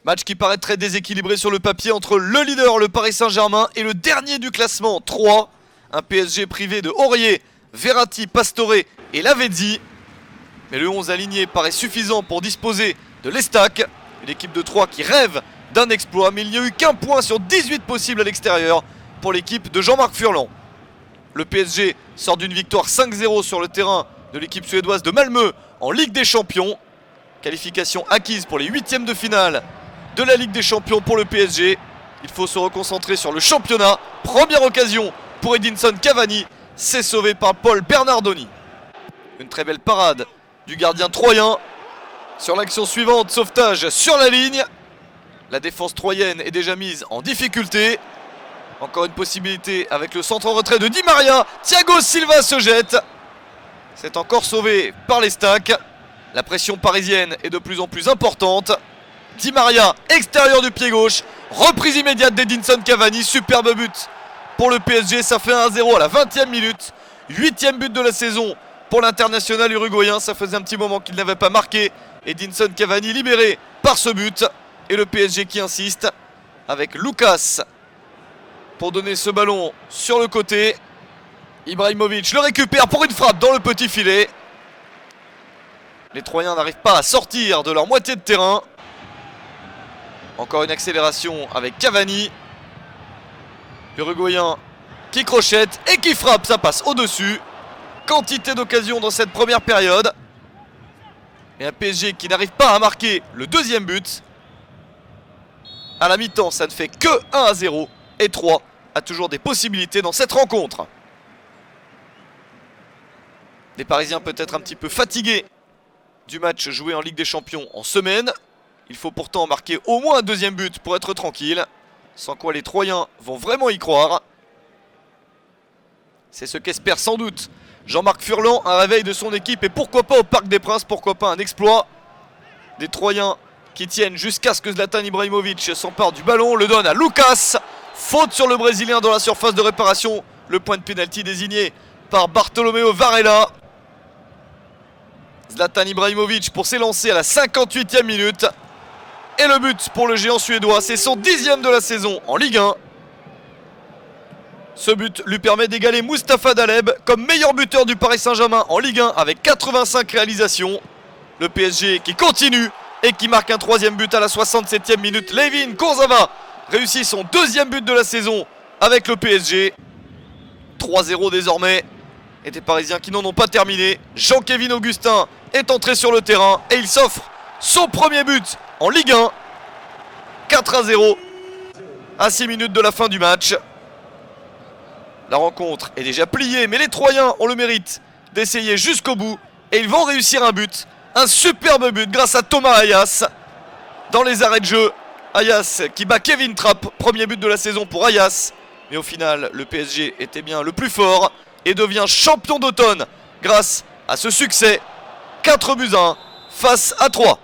Match qui paraît très déséquilibré sur le papier entre le leader, le Paris Saint-Germain, et le dernier du classement, 3. Un PSG privé de Aurier, Verratti, Pastore et Lavezzi. Mais le 11 aligné paraît suffisant pour disposer de l'Estac. Une équipe de 3 qui rêve d'un exploit, mais il n'y a eu qu'un point sur 18 possibles à l'extérieur pour l'équipe de Jean-Marc Furlan. Le PSG sort d'une victoire 5-0 sur le terrain de l'équipe suédoise de Malmö en Ligue des Champions. Qualification acquise pour les huitièmes de finale de la Ligue des Champions pour le PSG. Il faut se reconcentrer sur le championnat. Première occasion pour Edinson Cavani. C'est sauvé par Paul Bernardoni. Une très belle parade du gardien troyen. Sur l'action suivante, sauvetage sur la ligne. La défense troyenne est déjà mise en difficulté. Encore une possibilité avec le centre en retrait de Di Maria. Thiago Silva se jette. C'est encore sauvé par les stacks. La pression parisienne est de plus en plus importante. Di Maria, extérieur du pied gauche. Reprise immédiate d'Edinson Cavani. Superbe but pour le PSG. Ça fait 1-0 à la 20e minute. 8e but de la saison pour l'international uruguayen. Ça faisait un petit moment qu'il n'avait pas marqué. Edinson Cavani libéré par ce but. Et le PSG qui insiste avec Lucas pour donner ce ballon sur le côté. Ibrahimovic le récupère pour une frappe dans le petit filet. Les Troyens n'arrivent pas à sortir de leur moitié de terrain. Encore une accélération avec Cavani. L'Uruguayen qui crochette et qui frappe, ça passe au-dessus. Quantité d'occasions dans cette première période. Et un PSG qui n'arrive pas à marquer le deuxième but. À la mi-temps, ça ne fait que 1-0. Et 3 a toujours des possibilités dans cette rencontre. Les Parisiens peut-être un petit peu fatigués du match joué en Ligue des Champions en semaine. Il faut pourtant marquer au moins un deuxième but pour être tranquille. Sans quoi les Troyens vont vraiment y croire. C'est ce qu'espère sans doute Jean-Marc Furlan, un réveil de son équipe. Et pourquoi pas au Parc des Princes, pourquoi pas un exploit des Troyens qui tiennent jusqu'à ce que Zlatan Ibrahimovic s'empare du ballon. Le donne à Lucas. Faute sur le Brésilien dans la surface de réparation. Le point de pénalty désigné par Bartolomeo Varela. Zlatan Ibrahimovic pour s'élancer à la 58e minute. Et le but pour le géant suédois, c'est son 10e de la saison en Ligue 1. Ce but lui permet d'égaler Mustapha Daleb comme meilleur buteur du Paris Saint-Germain en Ligue 1 avec 85 réalisations. Le PSG qui continue et qui marque un troisième but à la 67e minute. Layvin Kurzawa réussit son deuxième but de la saison avec le PSG. 3-0 désormais. Et des Parisiens qui n'en ont pas terminé. Jean-Kévin Augustin est entré sur le terrain et il s'offre son premier but en Ligue 1. 4-0 à 6 minutes de la fin du match. La rencontre est déjà pliée, mais les Troyens ont le mérite d'essayer jusqu'au bout. Et ils vont réussir un but. Un superbe but grâce à Thomas Ayas. Dans les arrêts de jeu, Ayas qui bat Kevin Trapp. Premier but de la saison pour Ayas. Mais au final, le PSG était bien le plus fort et devient champion d'automne grâce à ce succès. 4-1 face à 3.